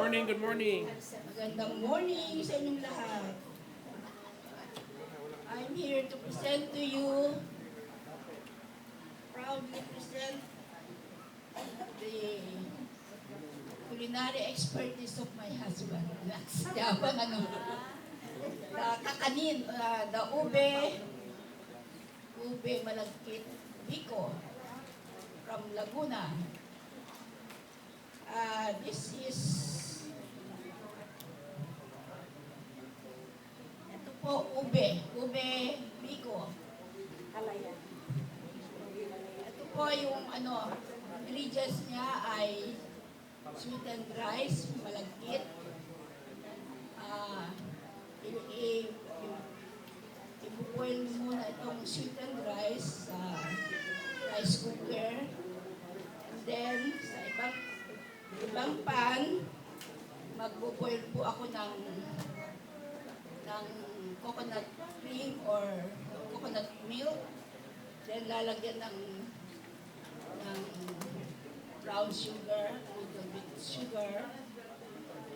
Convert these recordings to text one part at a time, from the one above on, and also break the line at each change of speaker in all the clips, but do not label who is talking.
morning, good morning.
Magandang morning sa inyong lahat. I'm here to present to you, proudly present the culinary expertise of my husband. Yabang the kakanin, the ube malagkit biko from Laguna. This is ito po ube biko. Ito po yung ingredients niya ay sweetened rice, malagkit. I-boil muna itong sweetened rice sa rice cooker. And then sa ibang pan, magbo-boil po ako ng coconut cream or coconut milk. Then lalagyan ng brown sugar, little bit sugar,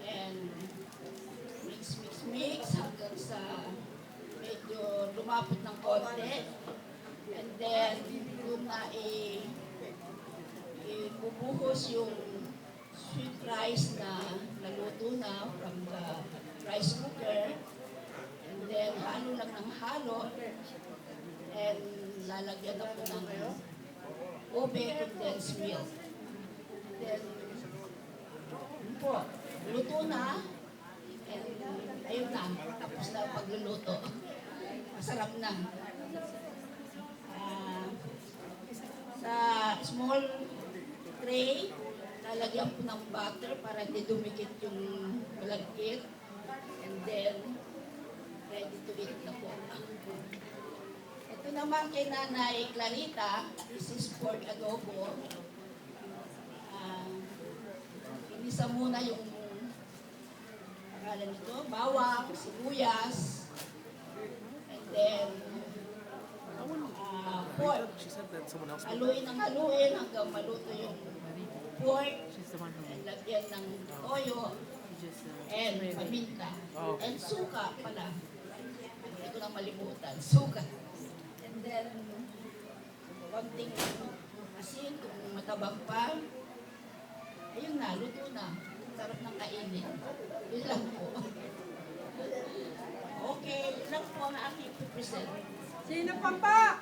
and mix hanggang sa medyo lumapot ng konti. And then doon na ibubuhos yung sweet rice na naluto na from the rice cooker. And then halo lang ng halo. And lalagyan ako ng ube condensed milk. Then yun po, luto na. And ayun na, tapos na pagluluto. Masarap na. Sa small tray, lalagyan ko ng butter para hindi dumikit yung malagkit. And then, ready to eat na po. Ito naman kay Nanay Clarita, this is pork adobo. Inisa muna yung nito, bawang, sibuyas, and then pork. Haluin hanggang maluto yung pork, and lagyan ng toyo, and paminta, and suka pala. Hindi ko na malimutan, suka. And then, konting asin, kung matabang pa. Ayun na, luto na. Sarap ng kainin. Yun lang po. Okay, yun lang po ang aking present.
Sino pa?